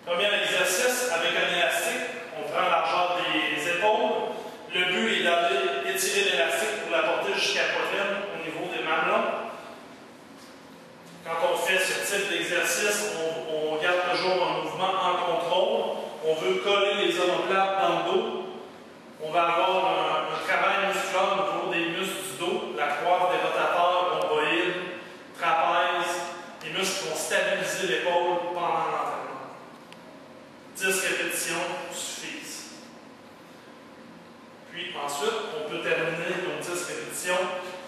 Premier exercice, avec un élastique, on prend la largeur des épaules. Le but est d'aller étirer l'élastique pour la porter jusqu'à la poitrine au niveau des mamelons. Quand on fait ce type d'exercice, on garde toujours un mouvement en contrôle. On veut coller les omoplates dans le dos. On va avoir un travail musculaire au niveau des muscles du dos, la croix des rotateurs, rhomboïde, trapèze, les muscles qui vont stabiliser l'épaule pendant l'entraînement. 10 répétitions suffisent. Puis ensuite, on peut terminer nos 10 répétitions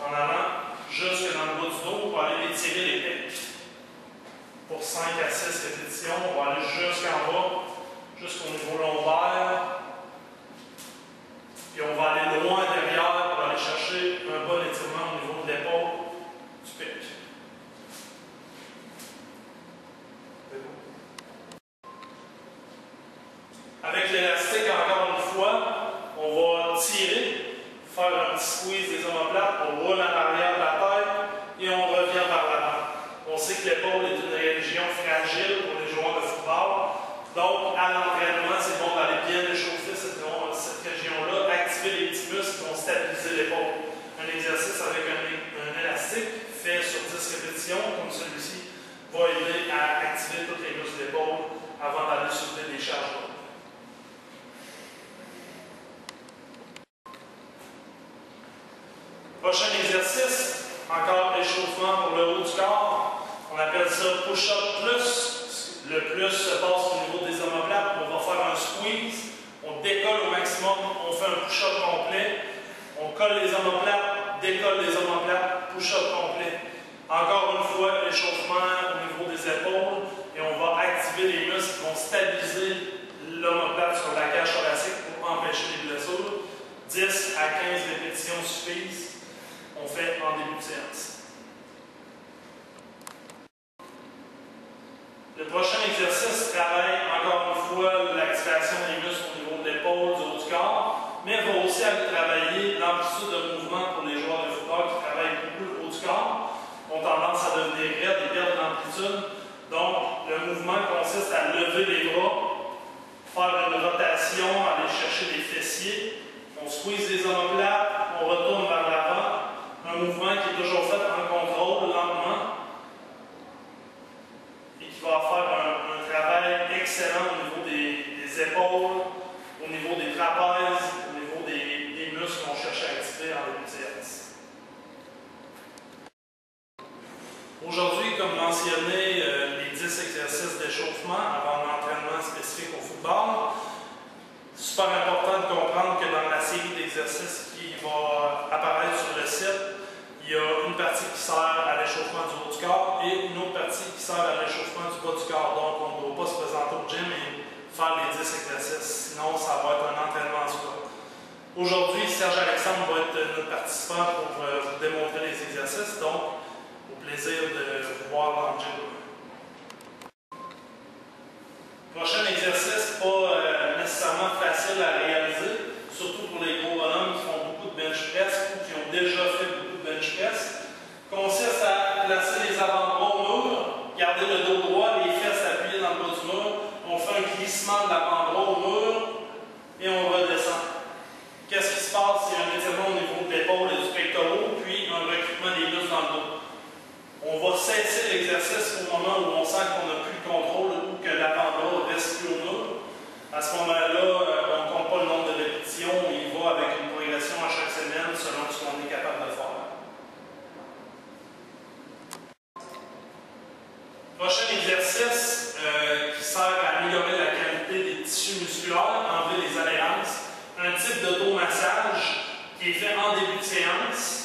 en allant jusque dans le bas du dos pour aller étirer les pecs. Pour 5 à 6 répétitions, on va aller jusqu'en bas, jusqu'au niveau lombaire. Puis on va aller loin derrière pour aller chercher un bon étirement au niveau de l'épaule, du pec. Avec l'élastique, encore une fois, on va tirer, faire un petit squeeze des omoplates, on roule en arrière de la tête et on revient vers l'avant. On sait que l'épaule est une région fragile pour les joueurs de football. Donc, à l'entraînement, c'est bon d'aller bien échauffer cette région-là, activer les petits muscles qui vont stabiliser l'épaule. Un exercice avec un élastique fait sur 10 répétitions, comme celui-ci, va aider à activer tous les muscles de l'épaule avant d'aller soulever des charges lourdes. Prochain exercice, encore échauffement pour le haut du corps. On appelle ça push-up plus. Le plus se passe au niveau des omoplates. On va faire un squeeze. On décolle au maximum. On fait un push-up complet. On colle les omoplates, décolle les omoplates, push-up complet. Encore une fois, échauffement au niveau des épaules. Et on va activer les muscles qui vont stabiliser l'omoplate sur la cage thoracique pour empêcher les blessures. 10 à 15 répétitions suffisent. On fait en début de séance. Le prochain exercice travaille encore une fois l'activation des muscles au niveau de l'épaule, du haut du corps, mais va aussi aller travailler l'amplitude de mouvement pour les joueurs de football qui travaillent beaucoup le haut du corps, ont tendance à devenir raides et perdre l'amplitude. Donc, le mouvement consiste à lever les bras, faire une rotation, aller chercher les fessiers, on squeeze les omoplates, on retourne vers l'avant. Un mouvement qui est toujours fait en contrôle, lentement, et qui va faire un travail excellent au niveau des épaules, au niveau des trapèzes, au niveau des muscles qu'on cherche à activer en début de séance. Aujourd'hui, comme mentionné, les 10 exercices d'échauffement avant l'entraînement spécifique au football. Super important de comprendre que dans la série d'exercices qui va apparaître sur le site, il y a une partie qui sert à l'échauffement du haut du corps et une autre partie qui sert à l'échauffement du bas du corps. Donc, on ne doit pas se présenter au gym et faire les 10 exercices, sinon ça va être un entraînement en soi. Aujourd'hui, Serge Alexandre va être notre participant pour vous démontrer les exercices, donc au plaisir de vous voir dans le gym. Prochain exercice, pas nécessairement facile à réaliser, surtout pour les gros bonhommes qui font beaucoup de bench press ou qui ont déjà fait beaucoup de bench press, consiste à placer les avant-bras au mur, garder le dos droit, les fesses appuyées dans le bas du mur, on fait un glissement de l'avant-bras au mur et on redescend. Qu'est-ce qui se passe? Il y a un étirement au niveau de l'épaule et du pectoral, puis un recrutement des muscles dans le dos. On va cesser l'exercice au moment où on sent qu'on n'a plus le contrôle ou que l'avant-bras reste plus au mur. À ce moment-là, on ne compte pas le nombre de répétitions, il va avec une progression à chaque semaine selon ce qu'on est capable de faire. Prochain exercice qui sert à améliorer la qualité des tissus musculaires, enlever les adhérences. Un type d'automassage qui est fait en début de séance.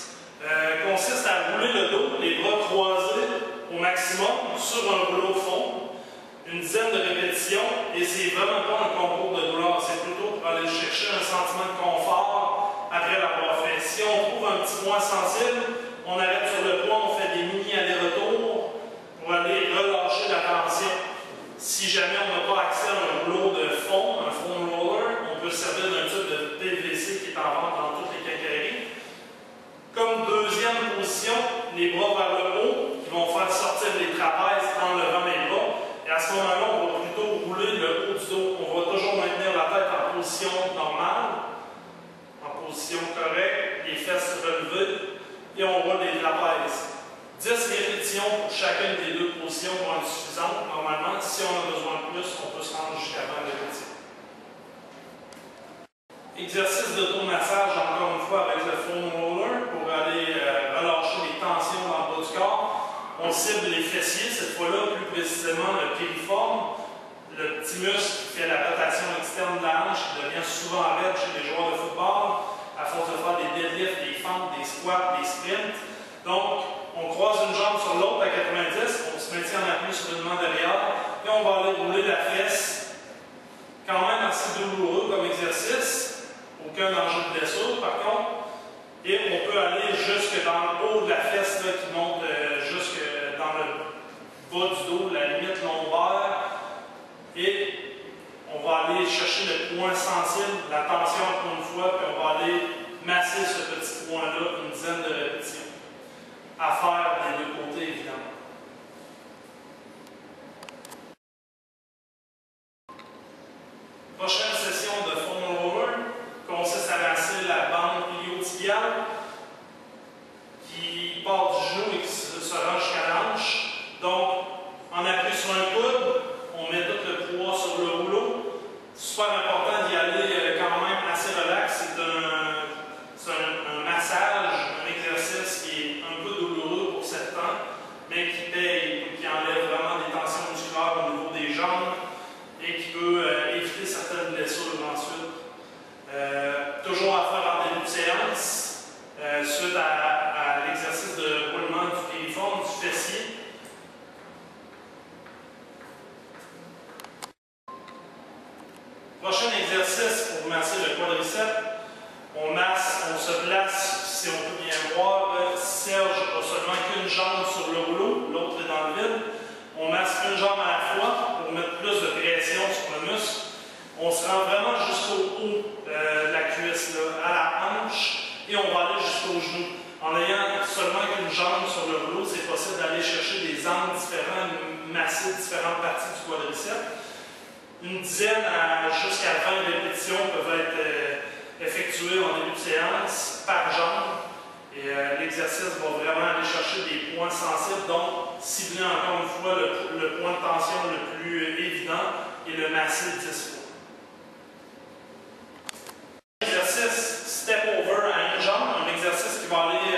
Consiste à rouler le dos, les bras croisés au maximum sur un rouleau de fond, une dizaine de répétitions, et c'est vraiment pas un concours de douleur, c'est plutôt pour aller chercher un sentiment de confort après l'avoir fait. Si on trouve un petit point sensible, on arrête sur le poids, on fait des mini allers-retours pour aller relâcher la tension. Si jamais on n'a pas accès à un rouleau de fond, un foam roller, on peut se servir d'un tube de PVC qui est en vente dans toutes les quincailleries. Comme deuxième position, les bras vers le haut, qui vont faire sortir les trapèzes en levant les bras. Et à ce moment-là, on va plutôt rouler le chacune des deux positions vont être suffisantes. Normalement, si on a besoin de plus, on peut se rendre jusqu'à 20 répétitions. Exercice d'automassage, encore une fois, avec le foam roller pour aller relâcher les tensions dans le bas du corps. On cible les fessiers, cette fois-là, plus précisément le piriforme, le petit muscle qui fait la rotation externe de la hanche, qui devient souvent raide chez les joueurs de football, à force de faire des deadlifts, des fentes, des squats, des sprints. Donc, on croise une jambe sur l'autre à 90, on se maintient en appui sur une main derrière, et on va aller rouler la fesse. Quand même assez douloureux comme exercice. Aucun danger de blessure par contre. Et on peut aller jusque dans le haut de la fesse là, qui monte jusque dans le bas du dos, la limite lombaire. Et on va aller chercher le point sensible, la tension encore une fois, puis on va aller masser ce petit point-là une dizaine de répétitions. À faire des deux côtés évidemment. Prochaine session de foam roller consiste à masser la bande iliotibiale qui part du genou et qui se rend jusqu'à l'hanche. Donc, en appui sur un coude, on met tout le poids sur le rouleau. Super important d'y aller quand même assez relax. C'est un massage, un exercice qui est un peu douloureux pour certains, mais qui paye, qui enlève vraiment des tensions musculaires au niveau des jambes et qui peut éviter certaines blessures ensuite. Toujours à faire en début de séance, suite à l'exercice de roulement du piriforme, du fessier. Prochain exercice pour masser le quadriceps. On masse, on se place, si on peut bien voir, Serge a seulement qu'une jambe sur le rouleau, l'autre est dans le vide. On masse une jambe à la fois pour mettre plus de pression sur le muscle. On se rend vraiment jusqu'au haut de la cuisse, là, à la hanche, et on va aller jusqu'au genou. En ayant seulement qu'une jambe sur le rouleau, c'est possible d'aller chercher des angles différents, masser différentes parties du quadriceps. Une dizaine jusqu'à 20 répétitions peuvent être effectuées en début de séance par jambe. Et l'exercice va vraiment aller chercher des points sensibles, donc cibler encore une fois le point de tension le plus évident et le masser 10 fois. Exercice step over à une jambe, un exercice qui va aller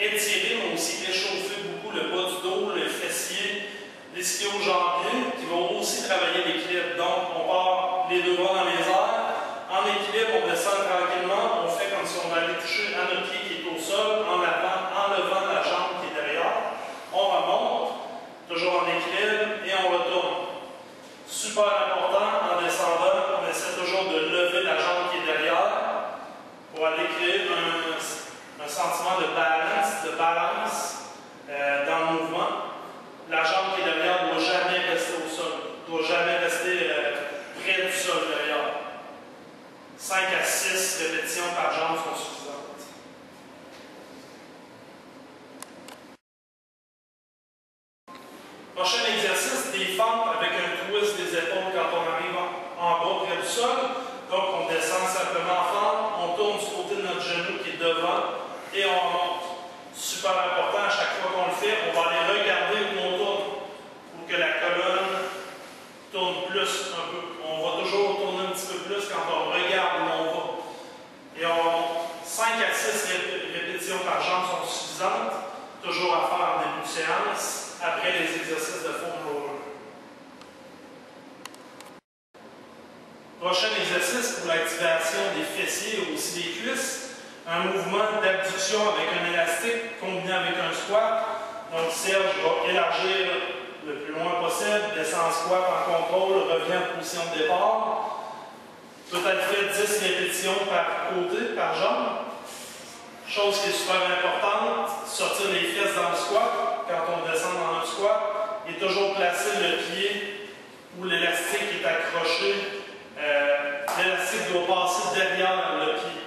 étirer mais aussi réchauffer beaucoup le bas du dos, le fessier, l'ischio-jambier, qui vont aussi travailler l'équilibre. Donc on part les deux bras dans les airs, en équilibre on descend tranquillement, on fait comme si on allait toucher à notre pied qui est au sol, en levant la jambe qui est derrière. On remonte, toujours en équilibre, et on retourne. Super important, en descendant, on essaie toujours de lever la jambe qui est derrière pour aller créer un sentiment de balance dans le mouvement. La jambe qui est derrière ne doit jamais rester au sol, ne doit jamais rester près du sol derrière. 5 à 6 répétitions par jambe sont suffisantes. Prochain exercice, des fentes avec un twist des épaules quand on arrive en bas près du sol. Donc on descend simplement en fente, on tourne du côté de notre genou qui est devant et on remonte. Super important, à chaque fois qu'on le fait, on va aller regarder où on tourne pour que la colonne tourne plus un peu. On va toujours tourner un petit peu plus quand on regarde où on va. Et 5 à 6 répétitions par jambe sont suffisantes, toujours à faire en début de séance, après les exercices de foam roller. Prochain exercice pour l'activation des fessiers et aussi des cuisses. Un mouvement d'abduction avec un élastique combiné avec un squat. Donc Serge va élargir le plus loin possible, descend en squat en contrôle, revient en position de départ. Peut être fait 10 répétitions par côté, par jambe. Chose qui est super importante, sortir les fesses dans le squat quand on descend dans notre squat et toujours placer le pied où l'élastique est accroché. L'élastique doit passer derrière le pied.